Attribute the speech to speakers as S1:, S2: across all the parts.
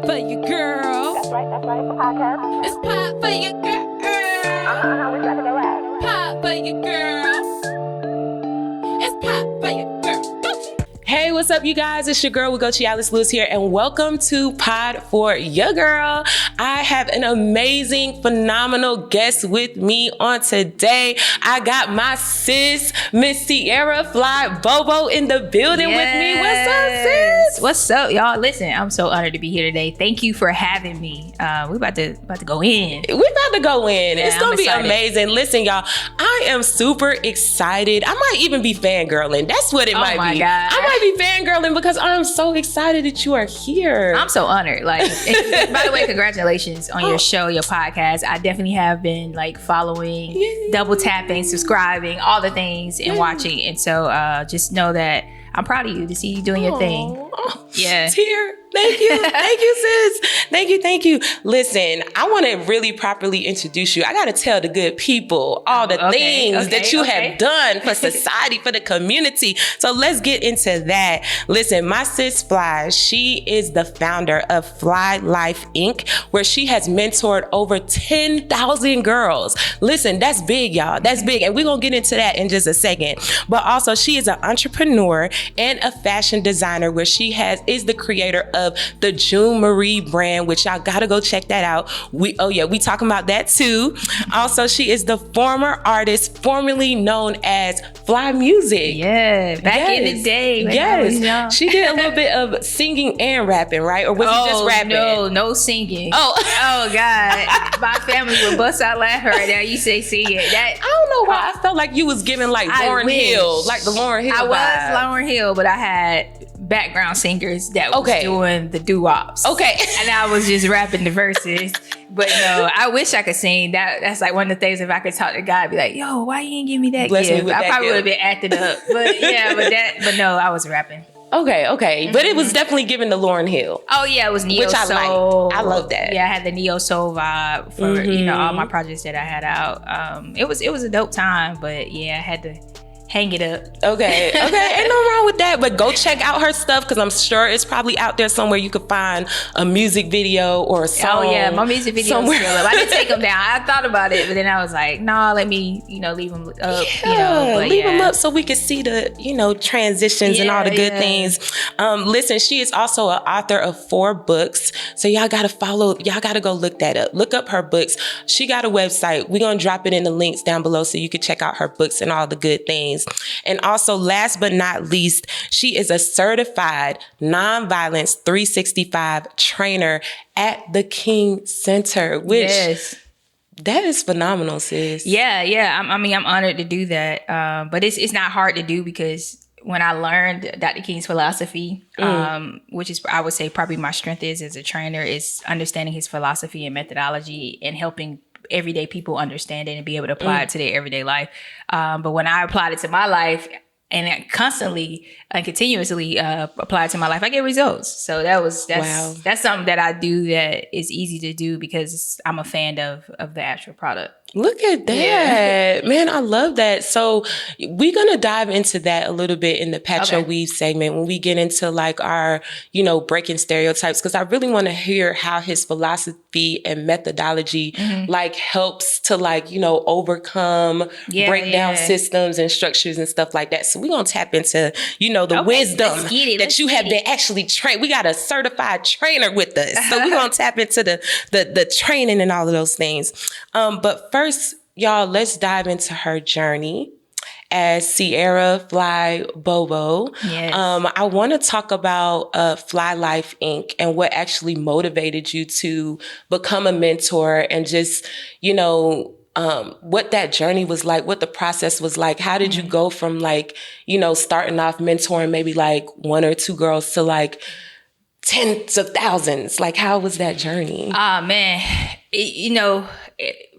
S1: for your girl.
S2: That's right, it's a podcast.
S1: It's pop for your girl.
S2: We got to go out.
S1: Pop for your girl. It's pop for your girl.
S3: Hey, what's up, you guys? It's your girl, Nwugochi Lewis here, and welcome to Pod For Yah Girl. I have an amazing, phenomenal guest with me on today. I got my sis, Miss Cierra Fly Bobo, in the building with me. What's up, sis?
S4: What's up, y'all? Listen, I'm so honored to be here today. Thank you for having me. We about to go in.
S3: We're about to go in.
S4: Yeah,
S3: it's gonna
S4: I'm
S3: be
S4: excited.
S3: amazing. Listen, y'all, I am super excited. I might even be fangirling. That's what it might be.
S4: Oh my God.
S3: I might be fangirling because I'm so excited that you are here.
S4: I'm so honored. Like, by the way, congratulations on your show, your podcast. I definitely have been like following, double tapping, subscribing, all the things, and watching. And so just know that I'm proud of you to see you doing your thing. Yeah.
S3: Here. Thank you. Thank you, sis. Thank you. Listen, I want to really properly introduce you. I got to tell the good people all the things that you have done for society, for the community. So let's get into that. Listen, my sis Fly, she is the founder of Fly Life Inc., where she has mentored over 10,000 girls. Listen, that's big, y'all. That's big. And we're going to get into that in just a second. But also, she is an entrepreneur and a fashion designer, where she is the creator of the June Marie brand, which y'all gotta go check that out. We talking about that too. Also, she is the former artist formerly known as Fly Music.
S4: Yeah, back in the day. When I was young.
S3: She did a little bit of singing and rapping, right? Or was it just rapping?
S4: No singing.
S3: Oh
S4: God, my family would bust out laughing right now. You say singing.
S3: I don't know why I felt like you was giving like Lauryn Hill, like the Lauryn Hill.
S4: I
S3: vibe.
S4: was Lauryn Hill, but I had background singers that was doing the doo-wops.
S3: Okay.
S4: And I was just rapping the verses. But no, I wish I could sing. That's like one of the things, if I could talk to God, I'd be like, yo, why you ain't give me that gift? I probably would have been acting up. But yeah, but no, I was rapping.
S3: Okay. Mm-hmm. But it was definitely giving the Lauryn Hill.
S4: Oh yeah, it was neo
S3: which I
S4: soul.
S3: liked. I love that.
S4: Yeah, I had the neo soul vibe for all my projects that I had out. It was a dope time, but yeah, I had to hang it up.
S3: Okay. Ain't no wrong with that, but go check out her stuff, because I'm sure it's probably out there somewhere. You could find a music video or a song.
S4: Oh yeah, my music videos still up. I didn't take them down. I thought about it, but then I was like, nah, let me, leave them up.
S3: Leave them up so we could see the, transitions and all the good things. Listen, she is also an author of 4 books, so y'all gotta go look that up. Look up her books. She got a website. We're gonna drop it in the links down below so you can check out her books and all the good things. And also, last but not least, she is a certified nonviolence 365 trainer at the King Center, which that is phenomenal, sis.
S4: Yeah. I'm honored to do that. But it's not hard to do, because when I learned Dr. King's philosophy, which is, I would say, probably my strength is as a trainer, is understanding his philosophy and methodology and helping everyday people understand it and be able to apply it to their everyday life. But when I applied it to my life and I constantly and continuously applied it to my life, I get results. So that's something that I do that is easy to do because I'm a fan of the actual product.
S3: Look at that. Yeah. Man, I love that. So we're going to dive into that a little bit in the Patch Your Weave segment when we get into like our, breaking stereotypes, because I really want to hear how his philosophy and methodology like helps to overcome, break down systems and structures and stuff like that. So we're going to tap into, the wisdom that you have been actually trained. We got a certified trainer with us. So we're going to tap into the training and all of those things. But first, y'all, let's dive into her journey as Cierra Fly Bobo.
S4: Yes.
S3: I want to talk about Fly Life Inc. and what actually motivated you to become a mentor, and just, what that journey was like, what the process was like. How did you go from starting off mentoring maybe like 1 or 2 girls to like tens of thousands? Like, how was that journey?
S4: Man,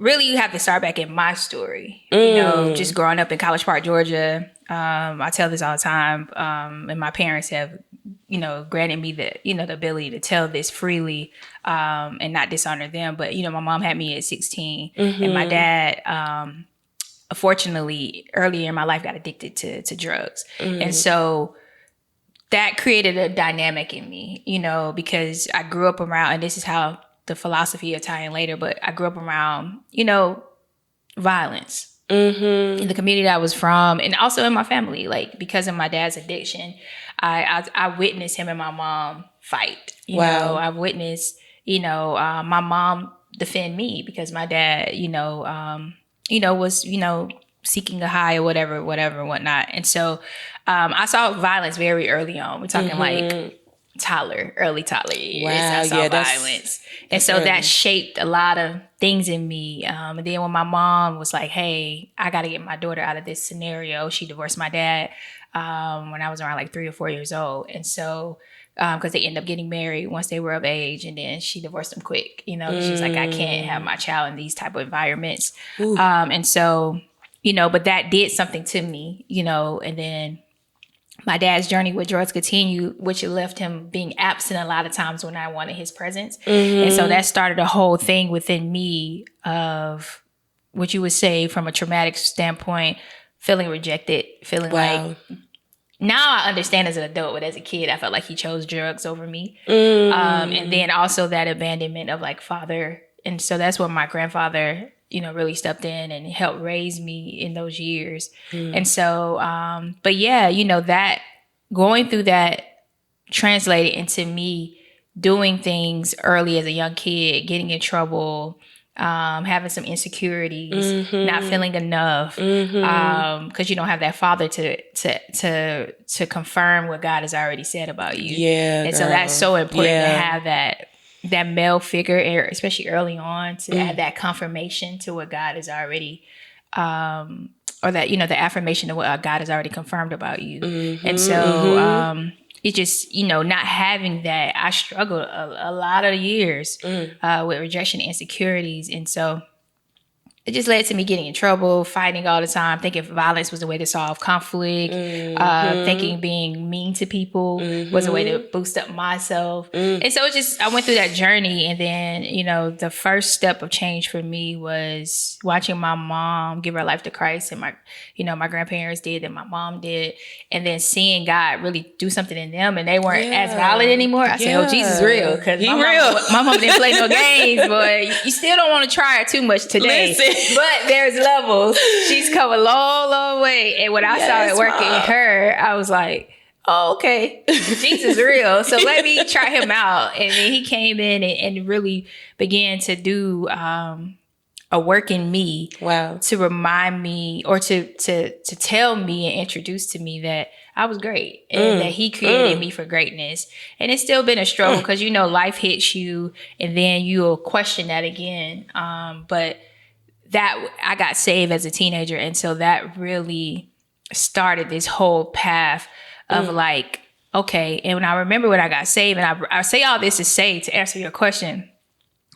S4: really you have to start back in my story. Just growing up in College Park, Georgia. I tell this all the time. And my parents have, granted me the ability to tell this freely, and not dishonor them. But, my mom had me at 16 and my dad, unfortunately, earlier in my life got addicted to drugs. And so that created a dynamic in me, you know, because I grew up around, and this is how the philosophy will tie in later, but I grew up around, you know, violence in the community I was from, and also in my family. Like, because of my dad's addiction, I witnessed him and my mom fight. You know, I witnessed, you know, my mom defend me because my dad, was, seeking a high or whatever, whatnot. And so I saw violence very early on. We're talking like early toddler years. I saw violence. And so that shaped a lot of things in me. And then when my mom was like, hey, I got to get my daughter out of this scenario. She divorced my dad when I was around like 3 or 4 years old. And so, because they ended up getting married once they were of age, and then she divorced him quick. You know, she's like, I can't have my child in these type of environments. And so, but that did something to me, and then my dad's journey with drugs continued, which left him being absent a lot of times when I wanted his presence. And so that started a whole thing within me of what you would say from a traumatic standpoint, feeling rejected, feeling like, now I understand as an adult, but as a kid, I felt like he chose drugs over me. And then also that abandonment of like father. And so that's when my grandfather, really stepped in and helped raise me in those years. And so, but yeah, that going through that translated into me doing things early as a young kid, getting in trouble, having some insecurities, not feeling enough, because you don't have that father to confirm what God has already said about you. And so that's so important to have that male figure, especially early on, to add that confirmation to what God has already, or that, the affirmation of what God has already confirmed about you. And so it just, not having that, I struggled a lot of years with rejection and insecurities. And so it just led to me getting in trouble, fighting all the time, thinking violence was a way to solve conflict, thinking being mean to people was a way to boost up myself. And so I went through that journey. And then, the first step of change for me was watching my mom give her life to Christ. And my grandparents did, and my mom did. And then seeing God really do something in them, and they weren't as violent anymore. I said, oh, Jesus is real. Because my mom didn't play no games, but you still don't want to try her too much today. Listen. But there's levels. She's come a long, long way. And when I saw it working in her, I was like, oh, okay, Jesus is real. So let me try him out. And then he came in and really began to do a work in me to remind me, or to tell me and introduce to me that I was great and that he created me for greatness. And it's still been a struggle because, life hits you and then you'll question that again. But that I got saved as a teenager. And so that really started this whole path of like, okay. And when I remember when I got saved, and I say all this to answer your question.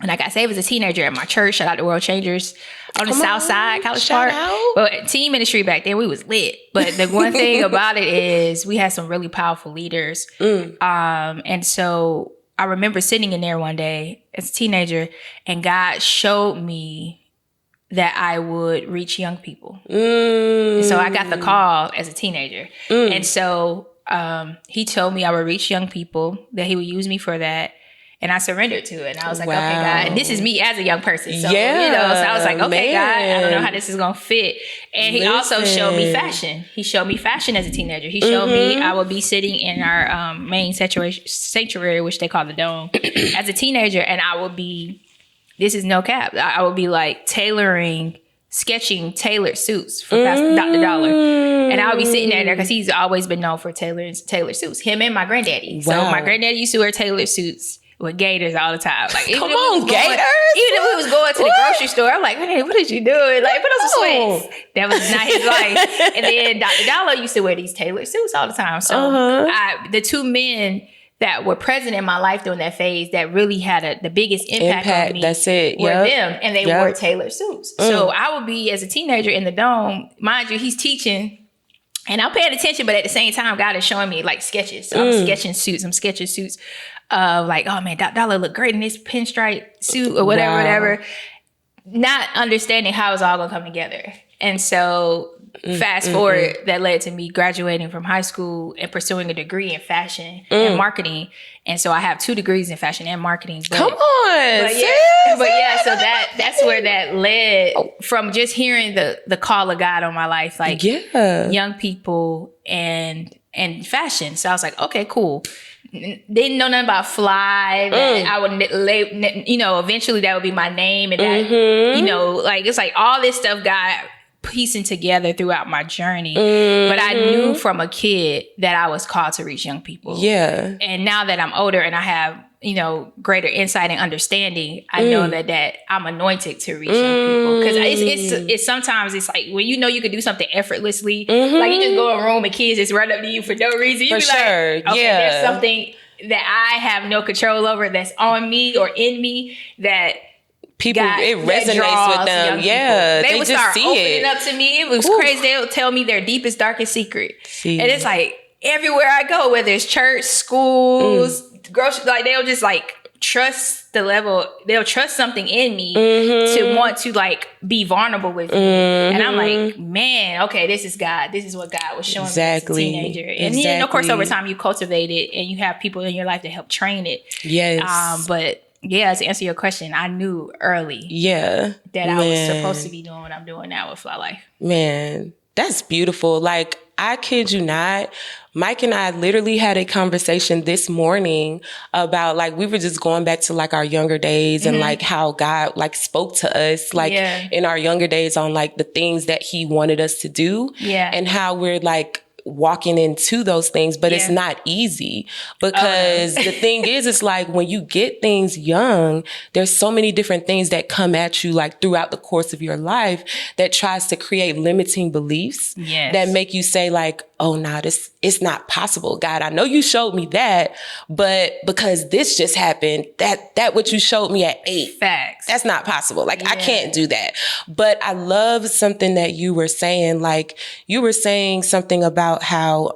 S4: When I got saved as a teenager at my church, shout out to World Changers on the South Side, College Park. But team ministry back then, we was lit. But the one thing about it is we had some really powerful leaders. And so I remember sitting in there one day as a teenager, and God showed me that I would reach young people. And so I got the call as a teenager. And so he told me I would reach young people, that he would use me for that. And I surrendered to it. And I was like, okay, God. And this is me as a young person. So, so I was like, okay, God, I don't know how this is going to fit. And he also showed me fashion. He showed me fashion as a teenager. He showed me I would be sitting in our main sanctuary, which they call the Dome, as a teenager. And I would be, this is no cap, I would be like sketching tailored suits for Dr. Dollar. And I would be sitting there because he's always been known for tailored suits. Him and my granddaddy. So my granddaddy used to wear tailored suits with gaiters all the time. Like,
S3: gators? Even
S4: if we was going to the grocery store, I'm like, hey, what is you doing? Like, put on some sweats. That was not his life. And then Dr. Dollar used to wear these tailored suits all the time. So the two men that were present in my life during that phase that really had the biggest impact on me were them, and they wore tailored suits. So I would be, as a teenager in the Dome, mind you, he's teaching, and I'm paying attention, but at the same time, God is showing me like sketches. So I'm sketching suits of like, oh man, Dr. Dollar look great in this pinstripe suit or whatever, not understanding how it's all gonna come together. And so Fast forward, that led to me graduating from high school and pursuing a degree in fashion and marketing. And so I have 2 degrees in fashion and marketing. But,
S3: Come on,
S4: so that's where that led from just hearing the call of God on my life, like young people and fashion. So I was like, okay, cool. Didn't know nothing about Fly. That I would, eventually that would be my name, and that, like it's like all this stuff got piecing together throughout my journey. But I knew from a kid that I was called to reach young people. Yeah. And now that I'm older and I have, greater insight and understanding, I know that I'm anointed to reach young people. Because it's sometimes it's like when you can do something effortlessly, like you just go in a room and kids just run up to you for no reason. You be like, okay, there's something that I have no control over that's on me or in me that
S3: people, it resonates with them. Yeah.
S4: They would
S3: just
S4: start
S3: see
S4: opening
S3: it
S4: up to me. It was crazy. They would tell me their deepest, darkest secret. And it's like everywhere I go, whether it's church, schools, grocery, like they'll just like trust the level. They'll trust something in me to want to like be vulnerable with me. And I'm like, man, okay, this is God. This is what God was showing me as a teenager. And then, of course, over time you cultivate it and you have people in your life to help train it.
S3: Yes.
S4: But yeah, to answer your question, I knew early that I was supposed to be doing what I'm doing now with Fly Life.
S3: Man, that's beautiful. Like, I kid you not, Mike and I literally had a conversation this morning about like, we were just going back to like our younger days and like how God like spoke to us like in our younger days on like the things that he wanted us to do and how we're like walking into those things, but it's not easy because the thing is, it's like when you get things young, there's so many different things that come at you like throughout the course of your life that tries to create limiting beliefs that make you say like, oh, nah, it's not possible. God, I know you showed me that, but because this just happened, that what you showed me at 8,
S4: facts.
S3: That's not possible. Like, I can't do that. But I love something that you were saying. Like, you were saying something about how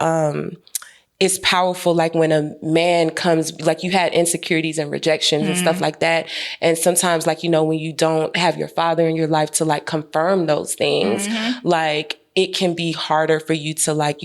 S3: it's powerful, like when a man comes, like you had insecurities and rejections and stuff like that. And sometimes, like, when you don't have your father in your life to like confirm those things, like, it can be harder for you to like,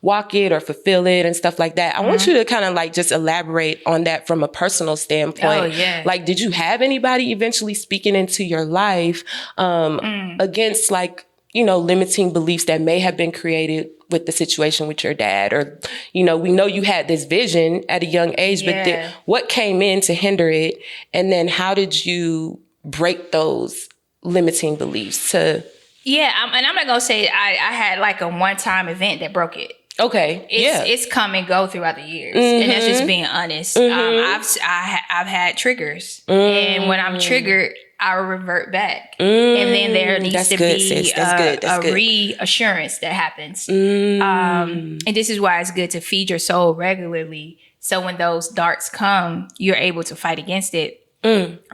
S3: walk it or fulfill it and stuff like that. I want you to kind of like just elaborate on that from a personal standpoint. Like, did you have anybody eventually speaking into your life against like, limiting beliefs that may have been created with the situation with your dad? Or, we know you had this vision at a young age, but what came in to hinder it? And then how did you break those limiting beliefs to...
S4: Yeah, and I'm not gonna say I had like a one-time event that broke it.
S3: Okay.
S4: It's come and go throughout the years, and that's just being honest. I've had triggers, and when I'm triggered, I revert back, and then there needs to be a reassurance that happens. And this is why it's good to feed your soul regularly, so when those darts come, you're able to fight against it.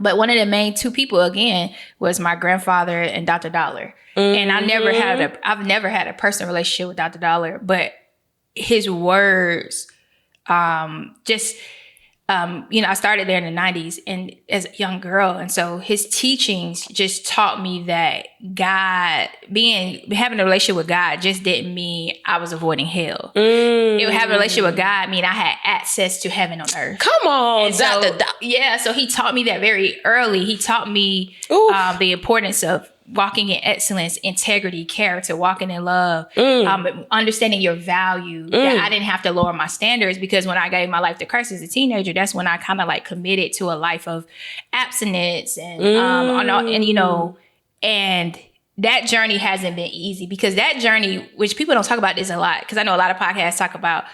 S4: But one of the main 2 people again was my grandfather and Dr. Dollar. And I've never had a personal relationship with Dr. Dollar, but his words, I started there in the 90s and as a young girl. And so his teachings just taught me that having a relationship with God just didn't mean I was avoiding hell. Having a relationship with God mean I had access to heaven on earth.
S3: Come on,
S4: so he taught me that very early. He taught me the importance of walking in excellence, integrity, character, walking in love, understanding your value, that I didn't have to lower my standards, because when I gave my life to Christ as a teenager, that's when I kind of like committed to a life of abstinence and and that journey hasn't been easy, because that journey, which people don't talk about this a lot, because I know a lot of podcasts talk about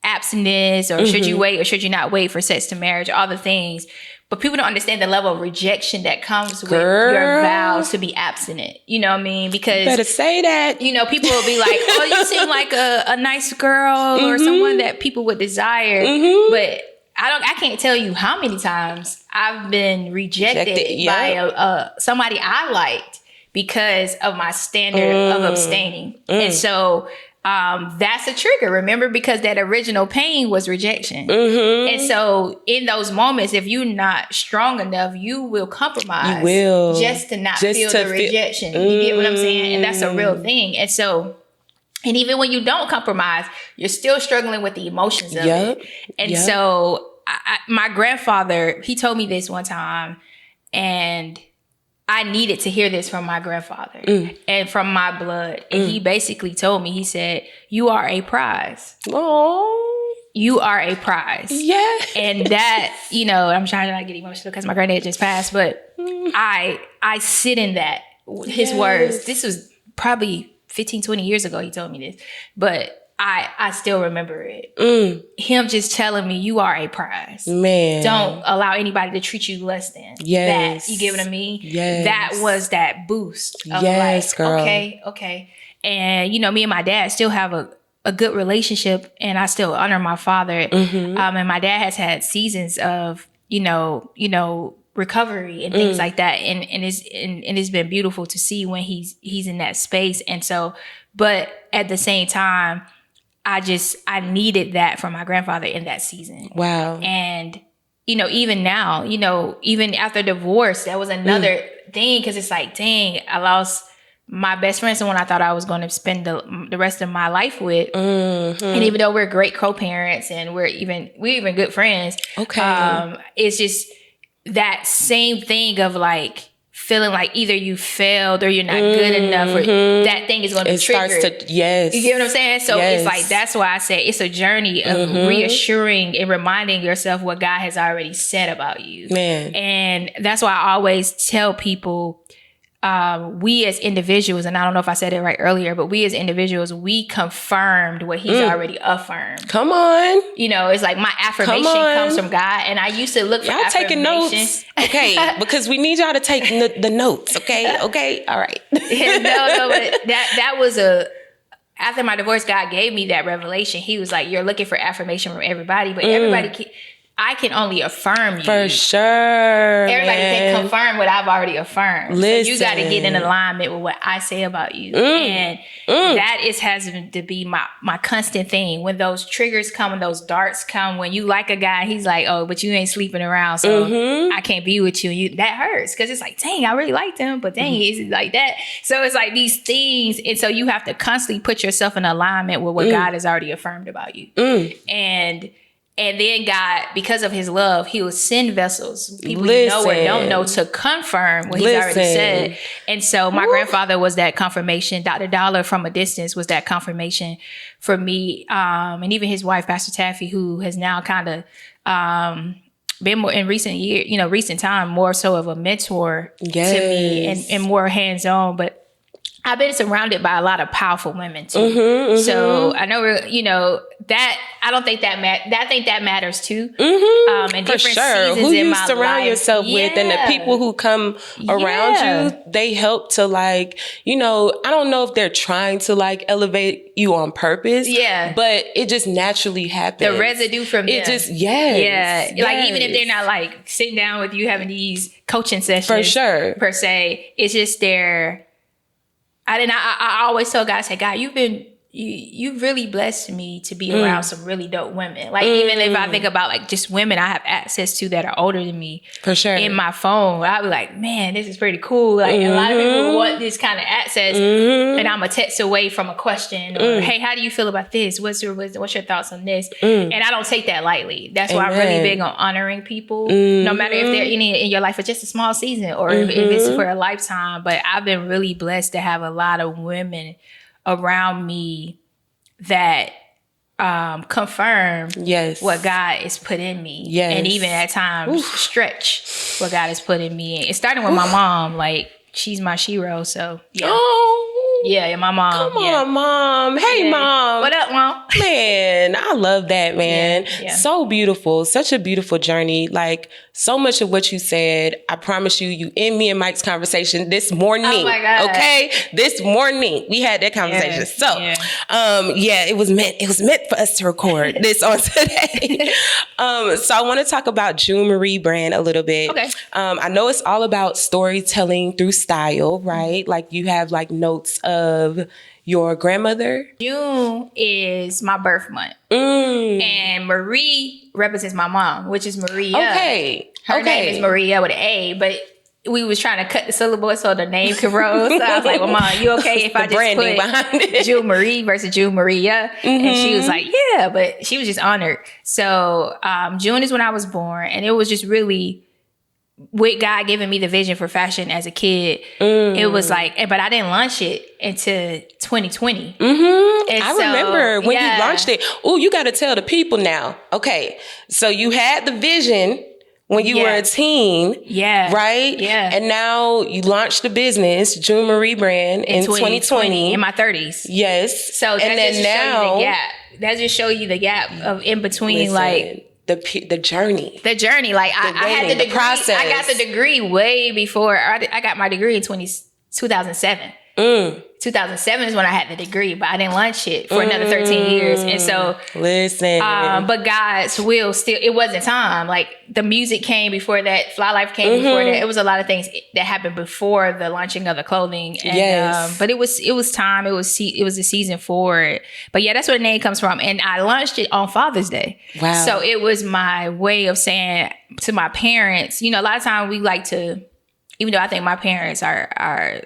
S4: abstinence or should you wait or should you not wait for sex to marriage, all the things. But people don't understand the level of rejection that comes with your vows to be abstinent. You know what I mean? Because...
S3: better say that.
S4: People will be like, oh, you seem like a nice girl or someone that people would desire. But I can't tell you how many times I've been rejected by somebody I liked because of my standard of abstaining. And so that's a trigger, remember, because that original pain was rejection. And so in those moments, if you're not strong enough, you will compromise.
S3: You will.
S4: Just to not feel the rejection. You get what I'm saying? And that's a real thing. And so, and even when you don't compromise, you're still struggling with the emotions of it. And so my grandfather, he told me this one time, and I needed to hear this from my grandfather and from my blood. And he basically told me, he said, you are a prize.
S3: Oh,
S4: you are a prize.
S3: Yeah.
S4: And that, you know, I'm trying to not get emotional because my granddad just passed, but I sit in that, his words. This was probably 15, 20 years ago he told me this, but I still remember it. Him just telling me, you are a prize.
S3: Man.
S4: Don't allow anybody to treat you less than that. You get what I mean?
S3: Yes.
S4: That was that boost of
S3: yes,
S4: like,
S3: girl.
S4: Okay. And, you know, me and my dad still have a good relationship, and I still honor my father. And my dad has had seasons of, you know, recovery and things like that. And it's been beautiful to see when he's in that space. And so, but at the same time, I needed that from my grandfather in that season.
S3: Wow.
S4: And, you know, even now, you know, even after divorce, that was another thing. Cause it's like, dang, I lost my best friend, someone I thought I was going to spend the rest of my life with. And even though we're great co-parents and we're even good friends.
S3: Okay.
S4: It's just that same thing of like, feeling like either you failed or you're not good enough, or that thing is going to be triggered.
S3: Yes.
S4: You get what I'm saying? So it's like, that's why I say it's a journey of reassuring and reminding yourself what God has already said about you.
S3: Man.
S4: And that's why I always tell people, we as individuals, and I don't know if I said it right earlier, but we as individuals, we confirmed what he's already affirmed.
S3: Come on.
S4: You know, it's like my affirmation comes from God, and I used to look for
S3: y'all taking notes. Okay, because we need y'all to take the notes. Okay, all right.
S4: But that was after my divorce, God gave me that revelation. He was like, you're looking for affirmation from everybody, but I can only affirm you.
S3: For sure.
S4: Everybody can confirm what I've already affirmed.
S3: Listen.
S4: So you got to get in alignment with what I say about you. And that has to be my constant thing. When those triggers come, when those darts come, when you like a guy, he's like, oh, but you ain't sleeping around, so I can't be with you. That hurts because it's like, dang, I really liked him, but dang, is it like that? So it's like these things. And so you have to constantly put yourself in alignment with what God has already affirmed about you. And then God, because of his love, he will send vessels, people you know or don't know, to confirm what he's already said. And so my grandfather was that confirmation. Dr. Dollar from a distance was that confirmation for me. And even his wife, Pastor Taffy, who has now kind of been more in recent time, more so of a mentor to me and more hands-on. But I've been surrounded by a lot of powerful women too. So I know that I don't think I think that matters too. And
S3: For
S4: different
S3: sure.
S4: seasons
S3: Who
S4: in
S3: you
S4: my
S3: surround
S4: life.
S3: yourself with, and the people who come around you, they help to like, I don't know if they're trying to like elevate you on purpose. Yeah. But it just naturally happens.
S4: The residue from them.
S3: It just, Yes.
S4: Like even if they're not like sitting down with you having these coaching sessions.
S3: For sure.
S4: Per se. It's just I always tell God, I say, God, you've really blessed me to be around some really dope women. Like even if I think about like just women I have access to that are older than me.
S3: For sure.
S4: In my phone, I'll be like, man, this is pretty cool. Like a lot of people want this kind of access, and I'm a text away from a question or, hey, how do you feel about this? What's your thoughts on this? And I don't take that lightly. That's why I'm really big on honoring people, no matter if they're in your life for just a small season or if it's for a lifetime. But I've been really blessed to have a lot of women around me that confirm what God has put in me, and even at times stretch what God has put in me. It's starting with my mom. Like she's my shero. So yeah, my mom.
S3: Come on, Mom. Hey, Mom.
S4: What up, Mom?
S3: Man, I love that, man.
S4: Yeah.
S3: So beautiful. Such a beautiful journey. Like, so much of what you said, I promise you end me and Mike's conversation this morning. Oh, my God. Okay? This morning, we had that conversation. It was meant for us to record this on today. So I want to talk about June Marie brand a little bit.
S4: Okay.
S3: I know it's all about storytelling through style, right? Like, you have, like, notes of your grandmother?
S4: June is my birth month. And Marie represents my mom, which is Maria.
S3: Okay.
S4: Her name is Maria with an A, but we was trying to cut the syllable so the name could roll. So I was like, well, Mom, you okay if I just
S3: branding
S4: put
S3: behind it.
S4: June Marie versus June Maria? And she was like, yeah, but she was just honored. So June is when I was born, and it was just really with God giving me the vision for fashion as a kid. It was like, but I didn't launch it until 2020.
S3: I remember when you launched it. Oh, you got to tell the people now. Okay, so you had the vision when you were a teen, right?
S4: Yeah.
S3: And now you launched the business, June Marie brand, in 2020.
S4: In my 30s.
S3: Yes.
S4: So that
S3: and then
S4: just
S3: now,
S4: show you the gap. That just show you the gap of in between, like
S3: the journey.
S4: The journey. Like I had the degree.
S3: Process.
S4: I got the degree way before. I got my degree in 2007. 2007 is when I had the degree, but I didn't launch it for another 13 years. And so,
S3: listen,
S4: but God's will still, it wasn't time. Like the music came before that, Fly Life came before that. It was a lot of things that happened before the launching of the clothing. And, but it was time. It was a season for it. But yeah, that's where the name comes from. And I launched it on Father's Day. Wow. So it was my way of saying to my parents, you know, a lot of times we like to, even though I think my parents are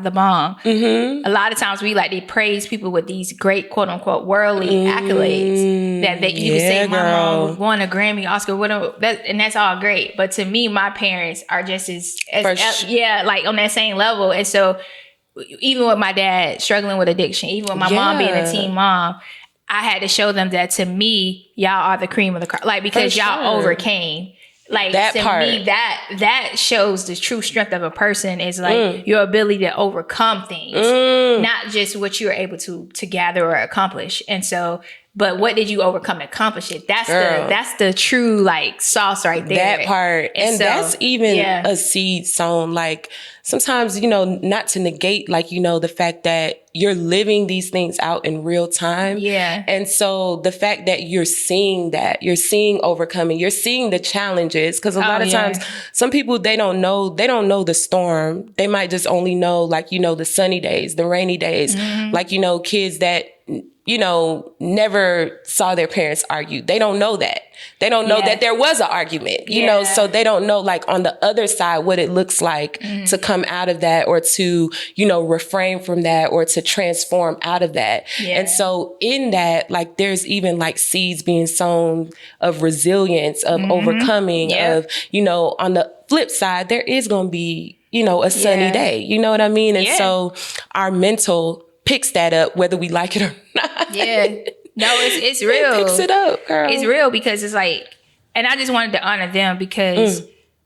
S4: the mom. A lot of times we like to praise people with these great quote unquote worldly accolades that you can say my mom won a Grammy, Oscar, whatever, and that's all great. But to me, my parents are just as like on that same level. And so even with my dad struggling with addiction, even with my mom being a teen mom, I had to show them that to me, y'all are the cream of the crop, like because y'all overcame. Like that to part. Me, that shows the true strength of a person is like your ability to overcome things, not just what you were able to gather or accomplish. And so, but what did you overcome to accomplish it? That's the true like sauce right there.
S3: That part, and so, that's even a seed sown. Like sometimes, you know, not to negate, like, you know, the fact that you're living these things out in real time. Yeah. And so the fact that you're seeing overcoming, you're seeing the challenges, because a lot of times some people, they don't know the storm. They might just only know, like, you know, the sunny days, the rainy days, like, you know, kids that, you know, never saw their parents argue. They don't know that. They don't know that there was an argument, you know, so they don't know, like, on the other side, what it looks like to come out of that, or to, you know, refrain from that, or to transform out of that. And so in that, like, there's even like seeds being sown of resilience, of overcoming, of, you know, on the flip side, there is going to be, you know, a sunny day, you know what I mean? And so our mental picks that up, whether we like it or not. Yeah.
S4: No, it's real.
S3: It picks it up, girl.
S4: It's real because it's like, and I just wanted to honor them because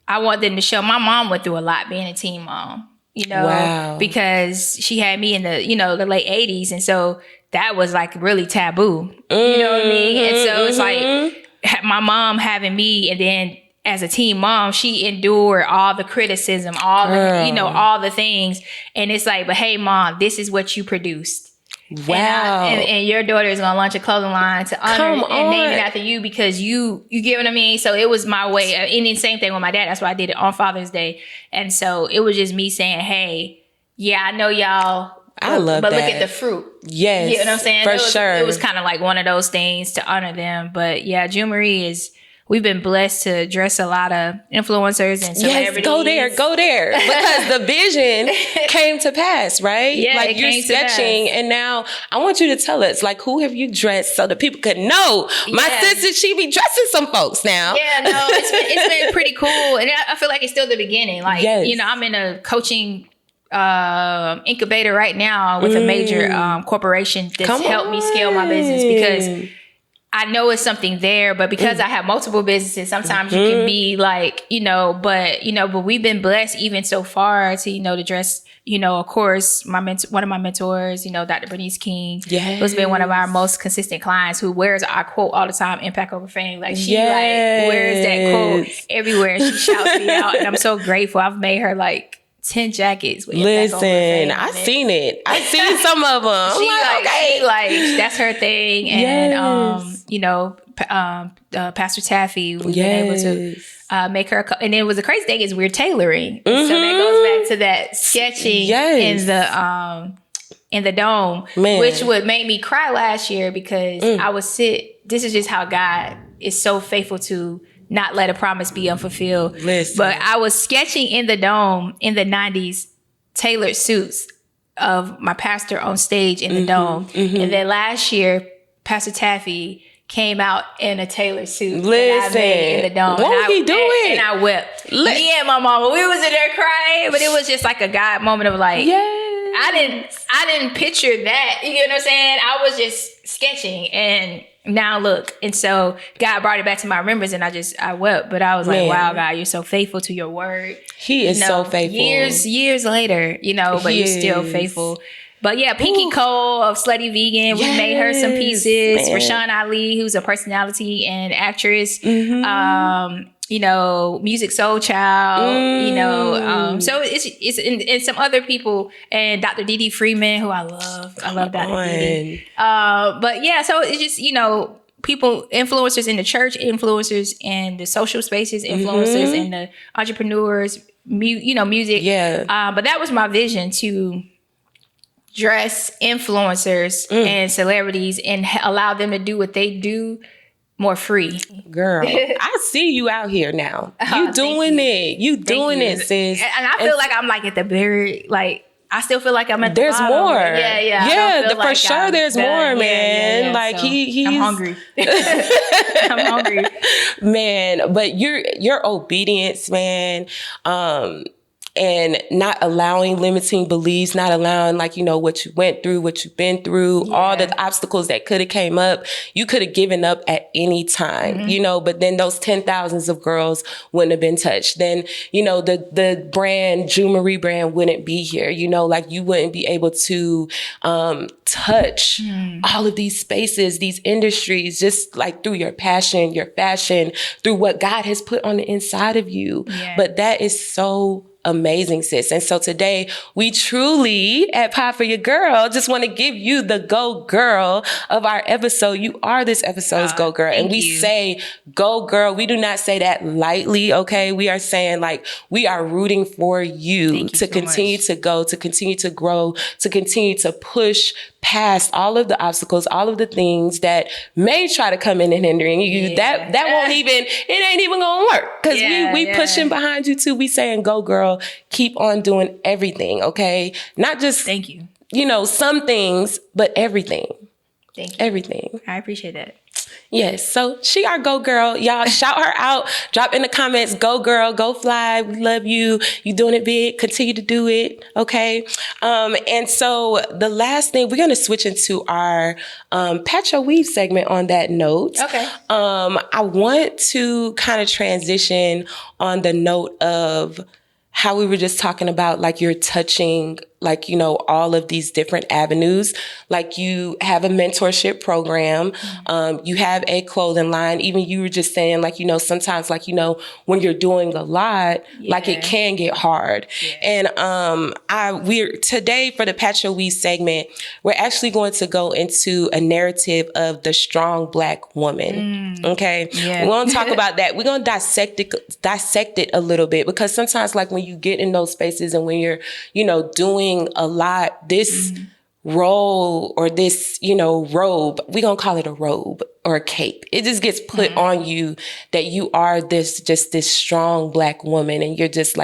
S4: I want them to show. My mom went through a lot being a teen mom, you know, because she had me in the, you know, the late 80s. And so that was like really taboo, you know what I mean? And so it's like my mom having me, and then as a teen mom, she endured all the criticism, all the, you know, all the things. And it's like, but hey, Mom, this is what you produced.
S3: Wow.
S4: And your daughter is going to launch a clothing line to honor and name it after you, because you get what I mean? So it was my way. And the same thing with my dad. That's why I did it on Father's Day. And so it was just me saying, hey, yeah, I know y'all.
S3: I love that.
S4: But look at the fruit.
S3: Yes.
S4: You know what I'm saying?
S3: For sure.
S4: It was kind of like one of those things to honor them. But yeah, June Marie we've been blessed to dress a lot of influencers and celebrities.
S3: Yes, go there. Because the vision came to pass, right?
S4: Yeah,
S3: like you're sketching, and now I want you to tell us, like, who have you dressed so that people could know? My sister, she be dressing some folks now.
S4: Yeah, no, it's been pretty cool. And I feel like it's still the beginning. Like, you know, I'm in a coaching incubator right now with a major corporation that's helped me scale my business, because I know it's something there, but because I have multiple businesses, sometimes you can be like, but we've been blessed even so far to, to dress, of course, one of my mentors, Dr. Bernice King, who's been one of our most consistent clients, who wears our quote all the time, impact over fame. Like she wears that quote everywhere. She shouts me out, and I'm so grateful. I've made her like 10 jackets. With
S3: Listen, I seen it. I seen some of them.
S4: She that's her thing. And, Pastor Taffy, we've been able to make her, and it was the crazy thing is we're tailoring. So that goes back to that sketching and the, in the dome,
S3: Man.
S4: which would make me cry last year because I would sit. This is just how God is so faithful to not let a promise be unfulfilled.
S3: Listen.
S4: But I was sketching in the dome in the 90s, tailored suits of my pastor on stage in the dome. And then last year, Pastor Taffy came out in a tailored suit that I made in the dome.
S3: Won't he do it?
S4: And I wept. Me and my mama, we was in there crying, but it was just like a God moment of like, I didn't picture that. You get what I'm saying? I was just sketching, and now look. And so God brought it back to my remembrance, and I wept. But I was like, wow, God, you're so faithful to your word.
S3: He is so faithful.
S4: Years later, but you're still faithful. But yeah, Pinky Cole of Slutty Vegan, we made her some pieces.
S3: Man.
S4: Rashawn Ali, who's a personality and actress. Music Soul Child, so it's and some other people, and Dr. Dee Freeman, who I love. I love Dr. Dee. But yeah, so it's just, people, influencers in the church, influencers in the social spaces, influencers in the entrepreneurs, music. Yeah. But that was my vision, to dress influencers and celebrities and allow them to do what they do more free.
S3: Girl, I see you out here now. You doing it. You doing it, sis.
S4: And I feel like I'm like at the very, I still feel like I'm at the
S3: There's
S4: bottom.
S3: more.
S4: Yeah.
S3: For sure there's more, man. Like
S4: so
S3: he's
S4: I'm hungry. I'm hungry.
S3: Man, but your obedience, man, and not allowing limiting beliefs, not allowing what you went through, what you've been through, all the obstacles that could have came up. You could have given up at any time, but then those 10,000s of girls wouldn't have been touched. Then, the brand, Jew Marie brand wouldn't be here, you wouldn't be able to touch all of these spaces, these industries, just through your passion, your fashion, through what God has put on the inside of you. Yeah. But that is so amazing, sis. And so today we truly at For Yah Girl just want to give you the go girl of our episode. You are this episode's go girl. And we say go girl. We do not say that lightly. Okay. We are saying we are rooting for you to continue to go, to continue to grow, to continue to push past all of the obstacles, all of the things that may try to come in and hindering you. That won't even, it ain't even gonna work. Cause we pushing behind you too. We saying go girl, keep on doing everything. Okay. Not just,
S4: thank you.
S3: Some things, but everything.
S4: Thank you.
S3: Everything.
S4: I appreciate that.
S3: Yes. So she our go girl. Y'all shout her out. Drop in the comments. Go girl. Go fly. We love you. You doing it big. Continue to do it. Okay. And so the last thing, we're going to switch into our Patch Your Weave segment on that note.
S4: Okay.
S3: I want to kind of transition on the note of how we were just talking about, you're touching, all of these different avenues. You have a mentorship program. You have a clothing line. Even you were just saying, sometimes, when you're doing a lot, it can get hard. Yeah. And we're today for the Patch Your Weave segment, we're actually going to go into a narrative of the strong Black woman. Okay. Yeah. We're going to talk about that. We're going to dissect it a little bit, because sometimes when you get in those spaces and when you're, doing a lot, this role or this, robe, we're going to call it a robe or a cape. It just gets put on you that you are this strong Black woman, and you're just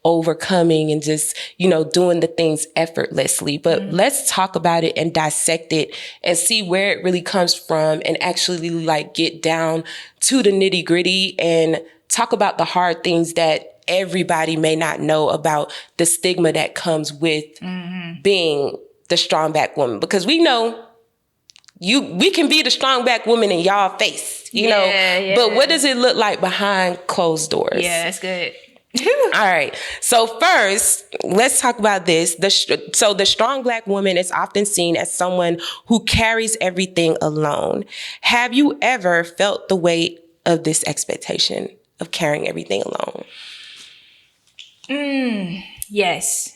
S3: overcoming and just, doing the things effortlessly. But let's talk about it and dissect it and see where it really comes from, and actually get down to the nitty gritty and talk about the hard things that everybody may not know about, the stigma that comes with being the strong Black woman. Because we know we can be the strong Black woman in y'all face, you know, but what does it look like behind closed doors?
S4: Yeah, that's good.
S3: All right. So first, let's talk about this. So the strong Black woman is often seen as someone who carries everything alone. Have you ever felt the weight of this expectation of carrying everything alone?
S4: Yes.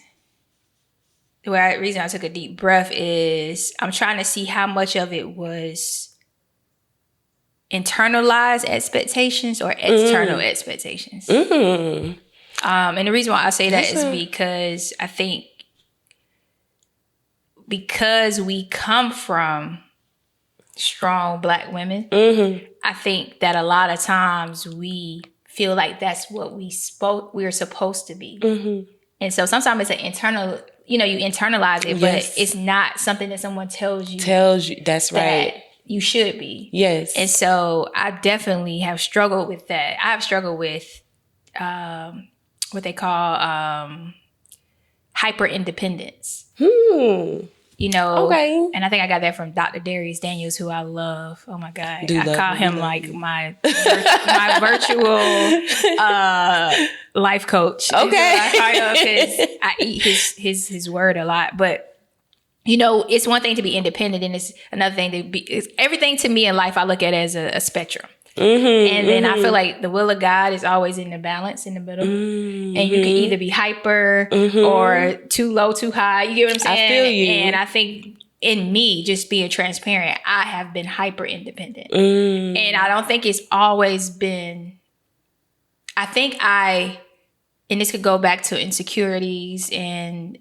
S4: The reason I took a deep breath is I'm trying to see how much of it was internalized expectations or external expectations. And the reason why I say that is because I think because we come from strong Black women, I think that a lot of times we feel like that's what we're supposed to be. And so sometimes it's an internal, you internalize it, but it's not something that someone tells you.
S3: That's right.
S4: You should be.
S3: Yes.
S4: And so I definitely have struggled with that. I've struggled with what they call hyper independence.
S3: Okay.
S4: And I think I got that from Dr. Darius Daniels, who I love. Oh my God. I call him like my virtual life coach.
S3: Okay.
S4: Because I eat his word a lot. But it's one thing to be independent, and it's another thing to be. Everything to me in life, I look at it as a spectrum. And then I feel like the will of God is always in the balance in the middle. And you can either be hyper or too low, too high. You get what I'm saying?
S3: I feel you.
S4: And I think in me, just being transparent, I have been hyper independent. And I don't think it's always been, and this could go back to insecurities and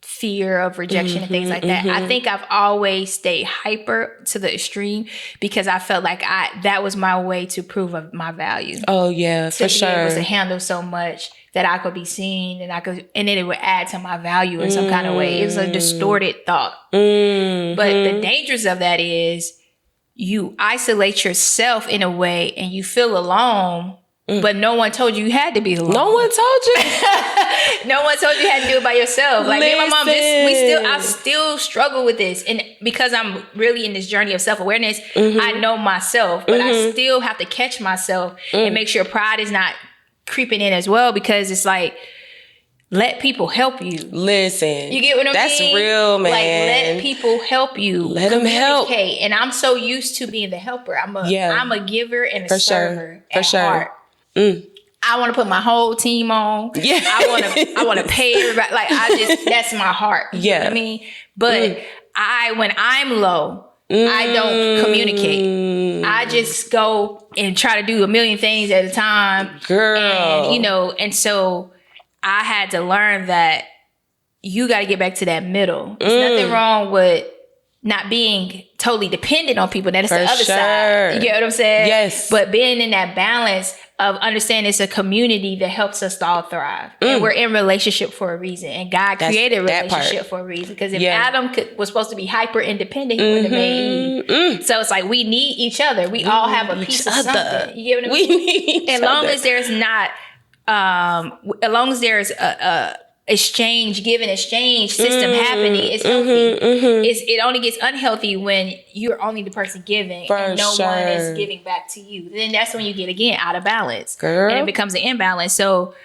S4: fear of rejection and things like that. I think I've always stayed hyper to the extreme because I felt like that was my way to prove of my value.
S3: Oh yeah, for sure.
S4: To be able to handle so much that I could be seen and then it would add to my value in some kind of way. It was a distorted thought. But the dangers of that is you isolate yourself in a way and you feel alone. But no one told you had to be alone.
S3: No one told you.
S4: No one told you had to do it by yourself. Like me and my mom, I still struggle with this. And because I'm really in this journey of self-awareness, I know myself, but I still have to catch myself and make sure pride is not creeping in as well, because it's like, let people help you.
S3: Listen.
S4: You get what I'm saying?
S3: That's real, man.
S4: Like, let people help you.
S3: Let them help.
S4: And I'm so used to being the helper. I'm a giver and a server at heart. I want to put my whole team on. Yeah. I want to pay everybody. Like, that's my heart. You know what I mean? But when I'm low, I don't communicate. I just go and try to do a million things at a time.
S3: Girl.
S4: And, and so I had to learn that you got to get back to that middle. There's nothing wrong with not being totally dependent on people. That's the other side. You get what I'm saying?
S3: Yes.
S4: But being in that balance of understanding it's a community that helps us to all thrive. And we're in relationship for a reason. And God created a relationship for a reason. Because if Adam was supposed to be hyper independent, he wouldn't have made Eve. So it's like we need each other. We all have a piece of something. You get what I mean?
S3: We need each other.
S4: As long as there's not, as long as there's a give and exchange system happening, it's healthy. It only gets unhealthy when you're only the person giving and no one is giving back to you. Then that's when you get again out of balance. Girl. And it becomes an imbalance. So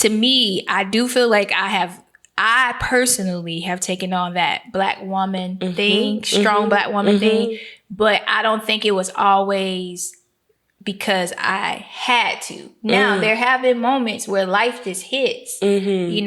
S4: to me, I do feel like I personally have taken on that Black woman thing, strong Black woman thing, but I don't think it was always because I had to. Now, there have been moments where life just hits, being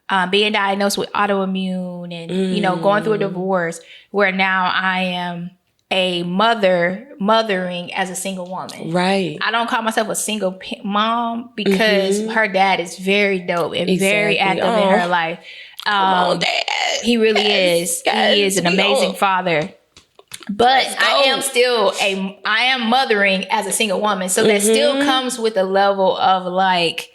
S4: diagnosed with autoimmune and, going through a divorce, where now I am a mothering as a single woman. Right. I don't call myself a single mom because her dad is very dope and very active in her life. Come on, Dad. He really is. He is an amazing father. But I am mothering as a single woman. So that still comes with a level of like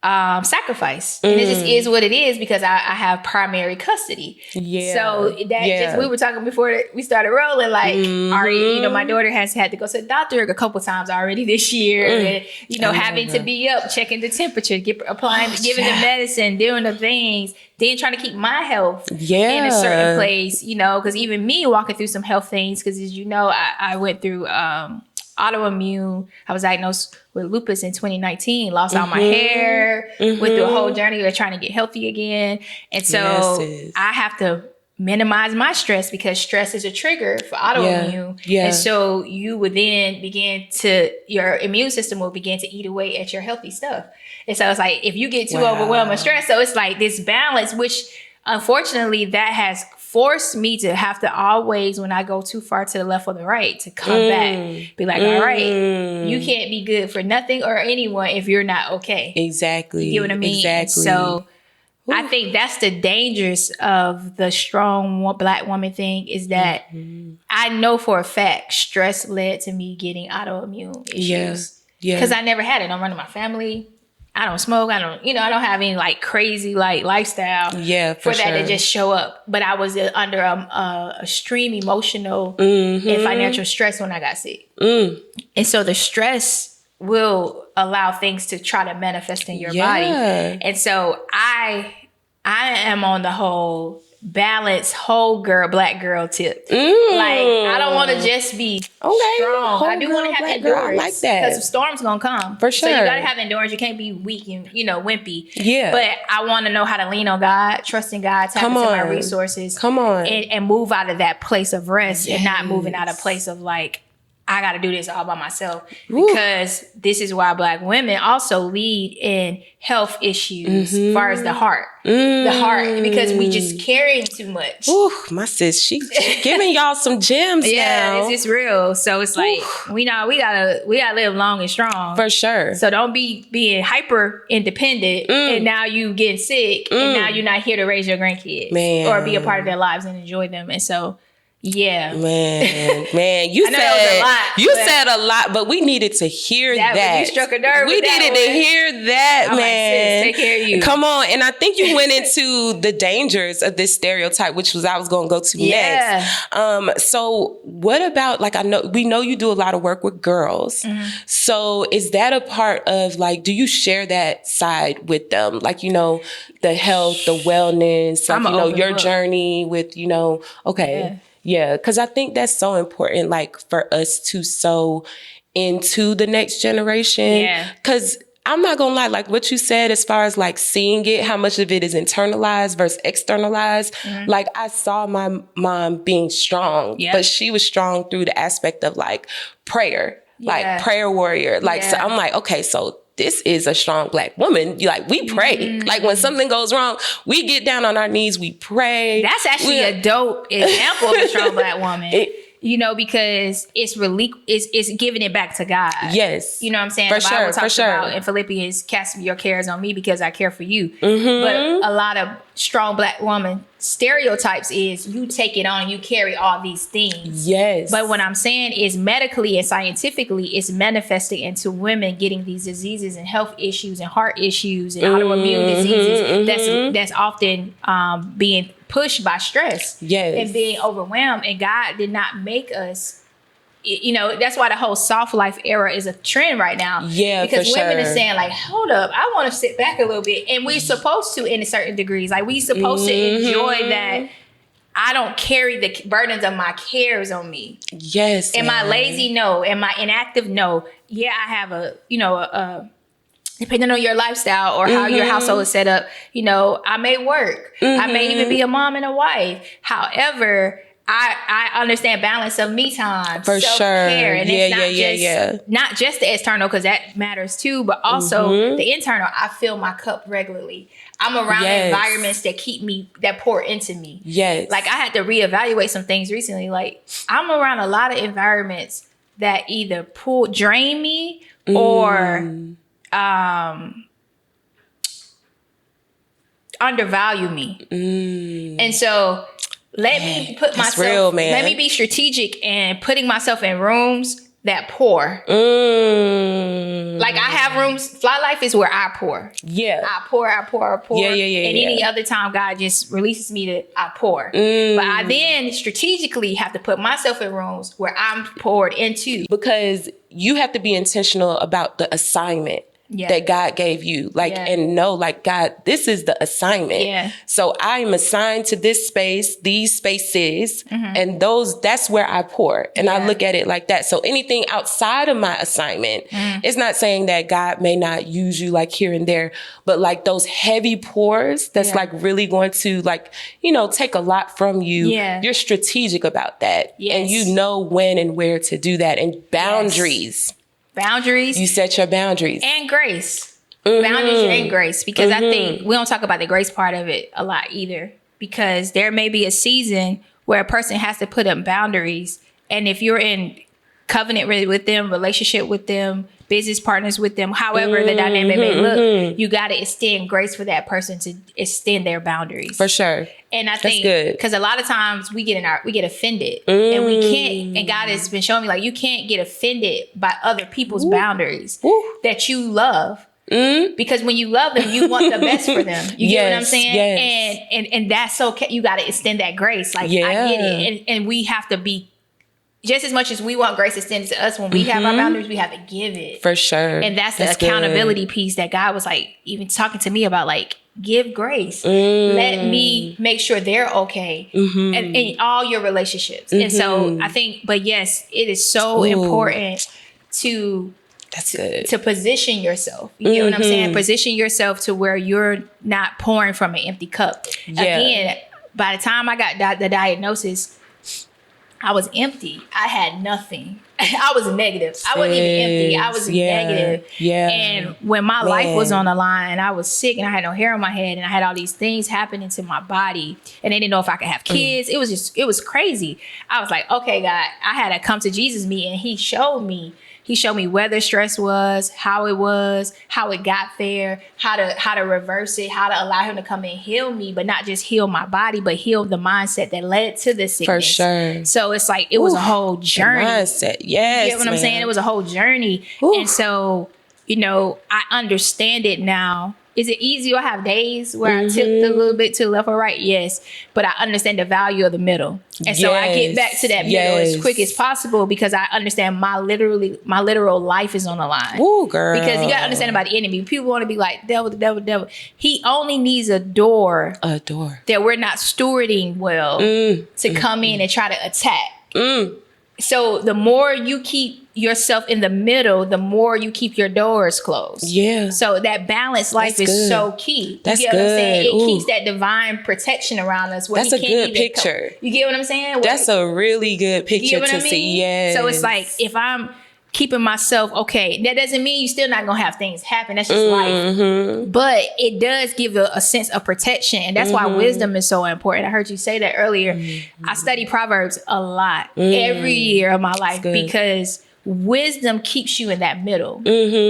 S4: sacrifice. And it just is what it is because I have primary custody. Yeah. So that we were talking before we started rolling, like my daughter has had to go to the doctor a couple times already this year. And, having to be up, checking the temperature, giving the medicine, doing the things. Then trying to keep my health in a certain place, because even me walking through some health things, because as you know, I went through autoimmune. I was diagnosed with lupus in 2019, lost all my hair, went through a whole journey of trying to get healthy again. And so I have to minimize my stress because stress is a trigger for autoimmune. Yeah. And so you would then your immune system will begin to eat away at your healthy stuff. And so it's like, if you get too overwhelmed with stress, so it's like this balance, which unfortunately that has forced me to have to always, when I go too far to the left or the right, to come back, be like, all right, you can't be good for nothing or anyone if you're not okay.
S3: Exactly.
S4: You get what I mean?
S3: Exactly.
S4: So I think that's the dangers of the strong Black woman thing is that I know for a fact stress led to me getting autoimmune issues.
S3: Yeah.
S4: Because I never had it. I'm running my family. I don't smoke. I don't have any like crazy like lifestyle.
S3: Yeah,
S4: for that to just show up. But I was under a extreme emotional and financial stress when I got sick. And so the stress will allow things to try to manifest in your body. And so I am on the whole balance, whole girl, Black girl tip. Like I don't want to just be strong. I do want to have endurance.
S3: I like that.
S4: Because storms gonna come.
S3: For sure.
S4: So you gotta have endurance. You can't be weak and wimpy.
S3: Yeah.
S4: But I want to know how to lean on God, trust in God, tap into my resources.
S3: Come on.
S4: And move out of that place of rest and not moving out of place of like, I got to do this all by myself. Because this is why Black women also lead in health issues as far as the heart. The heart, because we just carrying too much.
S3: Ooh, my sis, she giving y'all some gems now.
S4: It's just real. So it's like, we gotta live long and strong.
S3: For sure.
S4: So don't be being hyper independent and now you getting sick and now you're not here to raise your grandkids. Or be a part of their lives and enjoy them. And so man, you
S3: said a lot, but we needed to hear that.
S4: You struck a nerve.
S3: We needed to hear that, man.
S4: Like, sis, take care of you.
S3: Come on, and I think you went into the dangers of this stereotype, which was I was going to go to next. So, what about like we know you do a lot of work with girls. So, is that a part of like? Do you share that side with them? Like the health, the wellness, like, your journey with Yeah, because I think that's so important, like, for us to sow into the next generation.
S4: Yeah.
S3: Because I'm not going to lie, like what you said, as far as like seeing it, how much of it is internalized versus externalized. Like, I saw my mom being strong, but she was strong through the aspect of like prayer, like prayer warrior. Like, so I'm like, okay, so this is a strong Black woman. Like, we pray. Like, when something goes wrong, we get down on our knees, we pray.
S4: That's actually a dope example of a strong Black woman. Because it's giving it back to God.
S3: Yes.
S4: You know what I'm saying?
S3: For
S4: the Bible talks
S3: sure.
S4: about in Philippians, cast your cares on me because I care for you. But a lot of strong Black woman stereotypes is you take it on, you carry all these things.
S3: Yes.
S4: But what I'm saying is medically and scientifically, it's manifesting into women getting these diseases and health issues and heart issues and autoimmune diseases that's often being pushed by stress and being overwhelmed. And God did not make us, that's why the whole soft life era is a trend right now. Yeah, because women are saying like, hold up, I want to sit back a little bit. And we're supposed to in certain degrees. Like, we supposed to enjoy that. I don't carry the burdens of my cares on me. Yes. Am I lazy? No. Am I inactive? No. Yeah, I have a depending on your lifestyle or how your household is set up, I may work. I may even be a mom and a wife. However, I understand balance of me time,
S3: for
S4: self-care,
S3: sure.
S4: And it's not just the external, because that matters too, but also the internal. I fill my cup regularly. I'm around environments that pour into me. Yes. Like, I had to reevaluate some things recently. Like, I'm around a lot of environments that either drain me or undervalue me. And so let me put myself, let me be strategic in putting myself in rooms that pour. Like, I have rooms, Fly Life is where I pour. Yeah. I pour. And any other time God just releases me I pour. But I then strategically have to put myself in rooms where I'm poured into.
S3: Because you have to be intentional about the assignment that God gave you. Like, and know, like, God, this is the assignment. Yeah. So I'm assigned to this space, these spaces, and that's where I pour. And I look at it like that. So anything outside of my assignment, it's not saying that God may not use you like here and there, but like those heavy pours, that's like really going to like, take a lot from you. Yeah. You're strategic about that. Yes. And you know when and where to do that. And boundaries.
S4: Boundaries.
S3: You set your boundaries.
S4: And grace. Boundaries and grace. Because I think we don't talk about the grace part of it a lot either. Because there may be a season where a person has to put up boundaries. And if you're in covenant with them, relationship with them, business partners with them, however the dynamic may look, you got to extend grace for that person to extend their boundaries.
S3: For sure.
S4: And I think because a lot of times we get offended and we can't, and God has been showing me like, you can't get offended by other people's boundaries that you love. Because when you love them, you want the best for them. You get what I'm saying? Yes. And that's okay. You got to extend that grace. Like, I get it. And we have to be, just as much as we want grace extended to us, when we have our boundaries, we have to give it.
S3: For sure.
S4: And that's the accountability piece that God was like, even talking to me about, like, give grace. Let me make sure they're okay in all your relationships. And so I think, but yes, it is so important to position yourself. You get what I'm saying? Position yourself to where you're not pouring from an empty cup. Again, by the time I got the diagnosis, I was empty. I had nothing. I was negative. I wasn't even empty. I was negative. And when my life was on the line, I was sick and I had no hair on my head and I had all these things happening to my body and they didn't know if I could have kids. It was crazy. I was like, okay, God, I had to come to Jesus meeting and he showed me where the stress was, how it got there, how to reverse it, how to allow him to come and heal me, but not just heal my body, but heal the mindset that led to the sickness. For sure. So it's like, it was a whole journey.
S3: Mindset. Yes.
S4: You get what I'm saying? It was a whole journey. And so, I understand it now. Is it easy? I have days where I tipped a little bit to the left or right. Yes. But I understand the value of the middle. And so I get back to that middle as quick as possible because I understand my literal life is on the line.
S3: Ooh, girl.
S4: Because you got to understand about the enemy. People want to be like, devil, the devil, the devil. He only needs a door. That we're not stewarding well to come in and try to attack. So the more you keep yourself in the middle, the more you keep your doors closed. Yeah. So that balanced life is so key.
S3: That's
S4: you get what I'm saying? It keeps that divine protection around us.
S3: That's a good picture.
S4: You get what I'm saying?
S3: That's a really good picture to see. Yes.
S4: So it's like, if I'm keeping myself okay, that doesn't mean you're still not gonna have things happen. That's just life. But it does give a sense of protection, and that's why wisdom is so important. I heard you say that earlier. I study Proverbs a lot every year of my life because wisdom keeps you in that middle.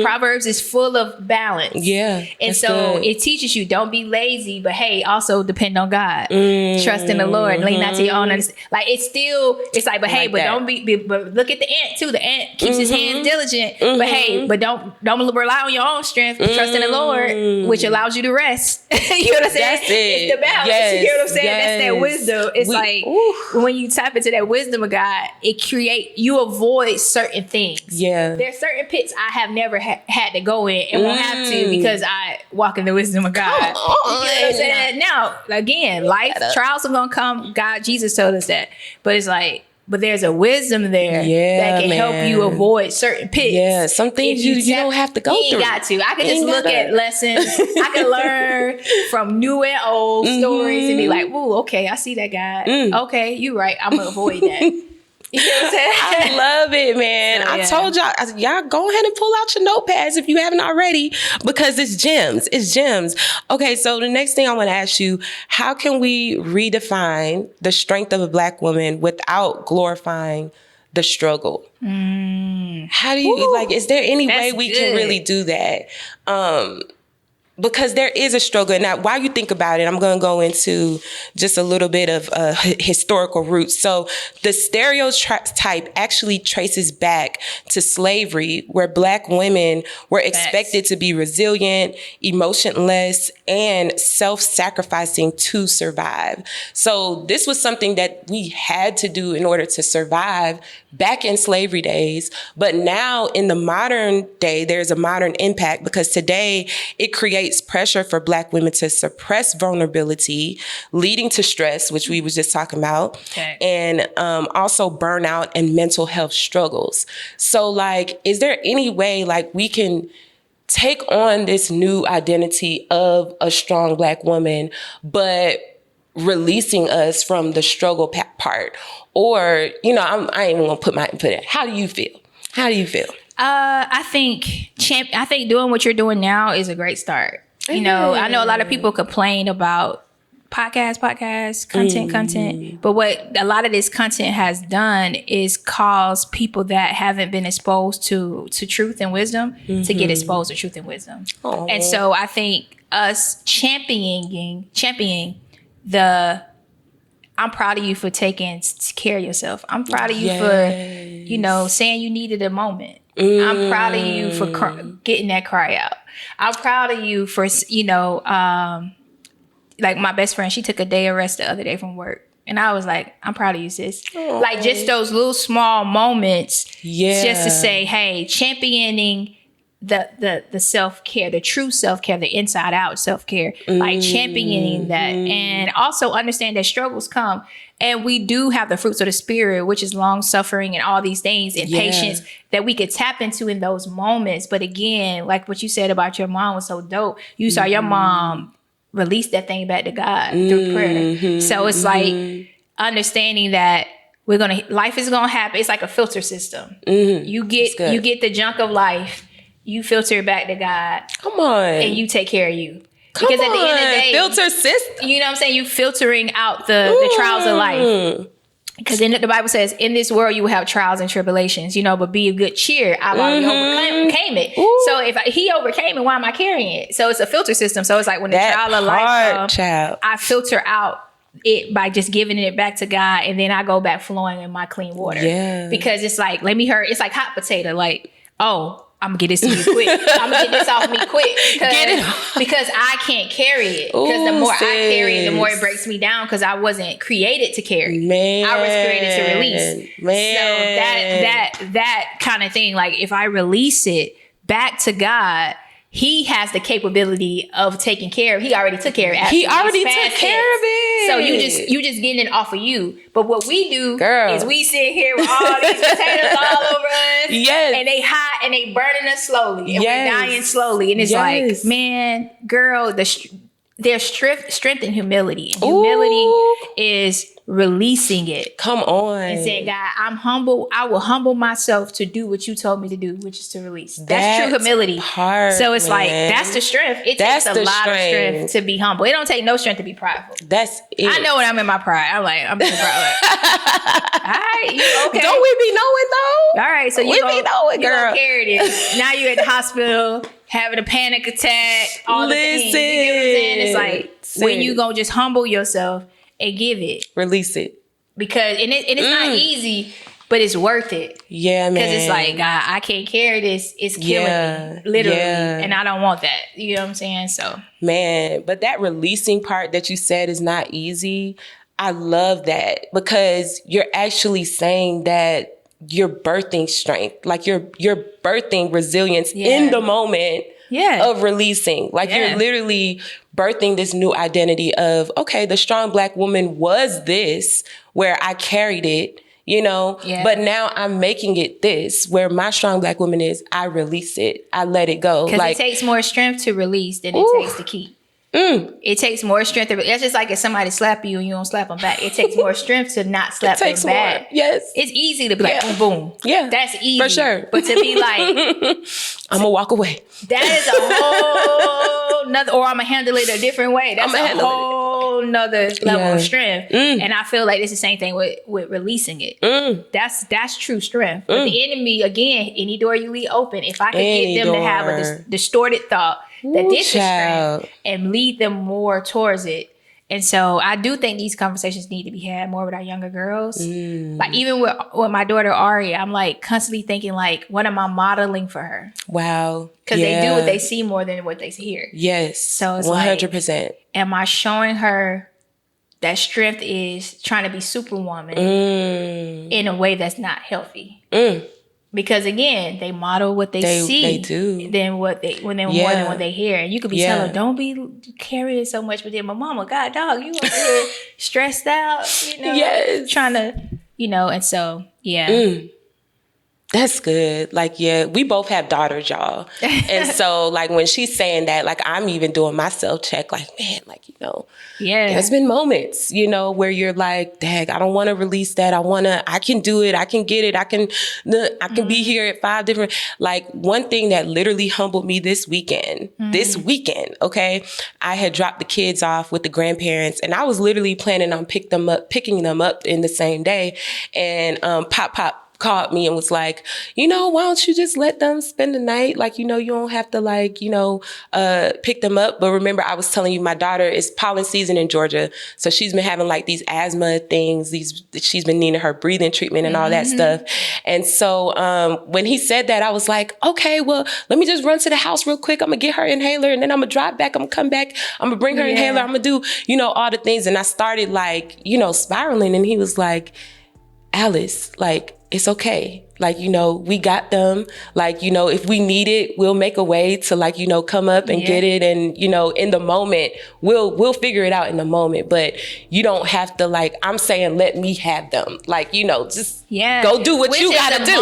S4: Proverbs is full of balance. Yeah. And so it teaches you, don't be lazy, but hey, also depend on God. Trust in the Lord. Lean not to your own understanding. Like it's like, but hey, but don't be, but look at the ant too. The ant keeps his hands diligent. But hey, but don't rely on your own strength. Trust in the Lord, which allows you to rest. You know what I'm saying?
S3: That's it.
S4: It's the balance. You hear what I'm saying? That's that wisdom. It's when you tap into that wisdom of God, you avoid certain things. Yeah. There's certain pits I have never had to go in and won't have to because I walk in the wisdom of God. You know what I'm saying? Now, again, trials are going to come. God, Jesus told us that. But it's like, but there's a wisdom there that can help you avoid certain pits. Yeah, some things you don't have to go through. You ain't got to. I can just look at lessons. I can learn from new and old stories and be like, "Ooh, okay, I see that guy. Okay, you're right. I'm going to avoid that." You know what I'm saying?
S3: I love it, man. I told y'all go ahead and pull out your notepads if you haven't already, because it's gems. It's gems. Okay, so the next thing I want to ask you, how can we redefine the strength of a Black woman without glorifying the struggle? How do you, is there any way we can really do that? Because there is a struggle. Now, while you think about it, I'm going to go into just a little bit of historical roots. So the stereotype actually traces back to slavery, where Black women were expected to be resilient, emotionless, and self-sacrificing to survive. So this was something that we had to do in order to survive back in slavery days. But now in the modern day, there's a modern impact, because today it creates pressure for Black women to suppress vulnerability, leading to stress, which we was just talking about, and also burnout and mental health struggles. So is there any way we can take on this new identity of a strong Black woman, but releasing us from the struggle part? Or, I ain't even gonna put my input in. How do you feel?
S4: I think doing what you're doing now is a great start. I know a lot of people complain about podcast, content. But what a lot of this content has done is cause people that haven't been exposed to truth and wisdom to get exposed to truth and wisdom.
S3: Aww.
S4: And so I think us championing the, I'm proud of you for taking care of yourself. I'm proud of you for, saying you needed a moment. I'm proud of you for getting that cry out. I'm proud of you for, like my best friend, she took a day of rest the other day from work. And I was like, I'm proud of you, sis. Aww. Like just those little small moments, just to say, hey, championing the self-care, the true self-care, the inside out self-care, like championing that. And also understand that struggles come. And we do have the fruits of the spirit, which is long suffering and all these things and patience that we could tap into in those moments. But again, like what you said about your mom was so dope. You saw your mom release that thing back to God through prayer. So it's like understanding that life is gonna happen. It's like a filter system. You get the junk of life, you filter it back to God. Come on. And you take care of you. Because at the end of the day,
S3: filter system.
S4: You know what I'm saying? You filtering out the trials of life. Because the Bible says, in this world you will have trials and tribulations, but be of good cheer. I've already overcame it. So if he overcame it, why am I carrying it? So it's a filter system. So it's like when the trial of life comes, I filter out it by just giving it back to God, and then I go back flowing in my clean water. Yeah. Because it's like, let me hurt. It's like hot potato. Like, I'm gonna get this to you quick. I'm gonna get this off me quick because I can't carry it. Because the more I carry it, the more it breaks me down. Because I wasn't created to carry. Man, I was created to release. Man, so that kind of thing. Like if I release it back to God, He has the capability of taking care of. He already took care of it.
S3: He already took care of it.
S4: So you just getting it off of you. But what we do is we sit here with all these potatoes all over us. Yes. And they hot and they burning us slowly. And we're dying slowly. And it's like, man, girl, there's strength in humility. And humility is releasing it.
S3: Come on.
S4: And saying, God, I'm humble. I will humble myself to do what you told me to do, which is to release. That's true humility. So it's like, that's the strength. It takes a lot of strength to be humble. It don't take no strength to be prideful.
S3: That's it.
S4: I know when I'm in my pride. I'm in pride. All right, you okay?
S3: Don't we be knowing though?
S4: All right, so you gonna carry this. Now you're at the hospital having a panic attack. All the things. You get what I'm saying? It's like when you gonna just humble yourself and give it.
S3: Release it.
S4: Because it's not easy, but it's worth it. Yeah, man. Because it's like, God, I can't carry this. It's killing me, literally. Yeah. And I don't want that. You know what I'm saying? So,
S3: man, but that releasing part that you said is not easy. I love that because you're actually saying that you're birthing strength. Like you're birthing resilience in the moment of releasing. Like you're literally birthing this new identity of, okay, the strong Black woman was this, where I carried it, but now I'm making it this, where my strong Black woman is, I release it. I let it go.
S4: Because it takes more strength to release than it takes to keep. It takes more strength. It's just like if somebody slap you and you don't slap them back. It takes more strength to not slap them back.
S3: More. Yes.
S4: It's easy to be like, boom, boom.
S3: Yeah.
S4: That's easy.
S3: For sure.
S4: But to be like,
S3: I'm going to walk away.
S4: That is a whole nother, or I'm going to handle it a different way. That's a whole nother level of strength. And I feel like it's the same thing with releasing it. That's true strength. But the enemy, again, any door you leave open, if I could get them to have a distorted thought, that this is strength, and lead them more towards it. And so I do think these conversations need to be had more with our younger girls. Like even with my daughter Ari, I'm like constantly thinking like, what am I modeling for her?
S3: Wow.
S4: Because they do what they see more than what they hear.
S3: Yes.
S4: So it's
S3: 100%.
S4: Like, am I showing her that strength is trying to be superwoman in a way that's not healthy? Because again, they model what they see. They do. Than more than what they hear. And you could be telling them, don't be carrying so much. But then my mama, God dog, you over here stressed out, trying to, and so,
S3: That's good. Like, yeah, we both have daughters, y'all. And so, like, when she's saying that, like, I'm even doing my self-check, like, man, like, there's been moments, where you're like, dang, I don't want to release that. I can do it. I can get it. I can be here at 5 different, like, one thing that literally humbled me this weekend, okay, I had dropped the kids off with the grandparents, and I was literally planning on picking them up in the same day. And Pop called me and was like, why don't you just let them spend the night? Like, you don't have to pick them up. But remember, I was telling you, my daughter is pollen season in Georgia. So she's been having like these asthma things, she's been needing her breathing treatment and all that stuff. And so when he said that, I was like, okay, well, let me just run to the house real quick. I'm gonna get her inhaler and then I'm gonna drive back. I'm gonna come back. I'm gonna bring her inhaler. I'm gonna do, all the things. And I started like, spiraling. And he was like, Alice, like, it's okay. Like, we got them. Like, if we need it, we'll make a way to like, come up and get it. And, in the moment, we'll figure it out in the moment. But you don't have to, like, I'm saying, let me have them. Like, just go do what you gotta do.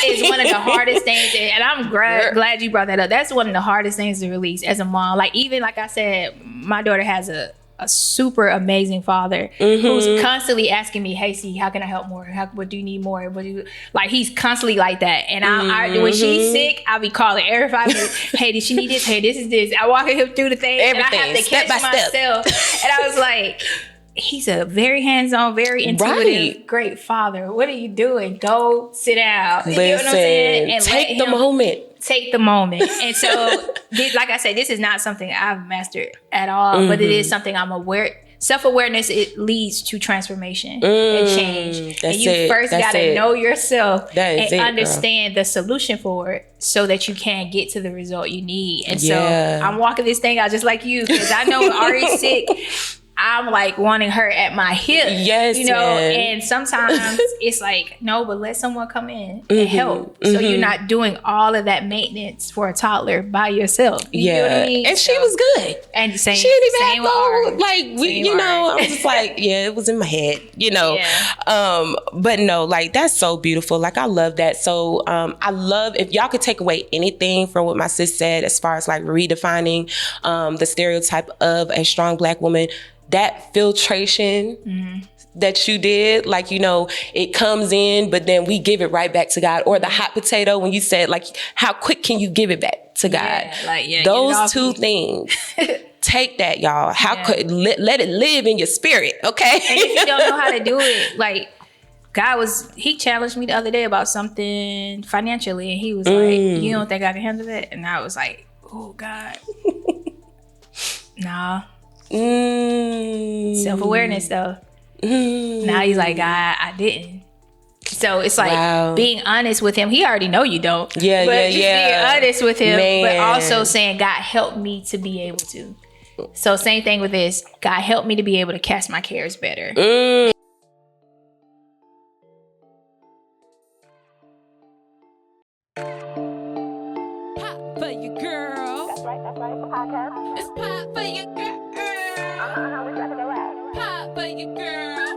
S4: Is one of the hardest things. And I'm glad you brought that up. That's one of the hardest things to release as a mom. Like, even like I said, my daughter has a super amazing father who's constantly asking me, hey, see, how can I help more? What do you need more? Like, he's constantly like that. And I when she's sick, I'll be calling every 5 minutes, hey, did she need this? Hey, this is this. I walk him through the thing.
S3: Everything,
S4: and I have to
S3: step
S4: catch
S3: by step.
S4: myself. And I was like, he's a very hands-on, very intuitive, great father. What are you doing? Go sit down.
S3: Listen,
S4: you know what I'm saying? And
S3: take the moment.
S4: Take the moment. And so, like I said, this is not something I've mastered at all, but it is something I'm aware. Self-awareness, it leads to transformation and change. And you first got to know yourself and understand the solution for it so that you can get to the result you need. And so I'm walking this thing out just like you, because I know when Ari's sick, I'm like wanting her at my hip, and sometimes it's like, no, but let someone come in and help. So you're not doing all of that maintenance for a toddler by yourself. You know what I mean?
S3: And she was good.
S4: And
S3: she didn't even have
S4: no,
S3: like, I was just like, it was in my head, but no, like, that's so beautiful. Like, I love that. So I love, if y'all could take away anything from what my sis said, as far as like redefining the stereotype of a strong Black woman, that filtration that you did, like, it comes in, but then we give it right back to God. Or the hot potato, when you said, like, how quick can you give it back to God? Those two things. Take that, y'all. How could let it live in your spirit, okay?
S4: And if you don't know how to do it, like, he challenged me the other day about something financially, and he was like, you don't think I can handle that? And I was like, oh, God. Nah. Self-awareness though. Now he's like, I didn't. So it's like being honest with him. He already know you don't. Being honest with him, but also saying, God, help me to be able to. So same thing with this. God, help me to be able to cast my cares better.
S1: Pop for your girl.
S2: That's right. It's a podcast.
S1: It's pop for your girl.
S2: We got to go out.
S1: Pop for your girl.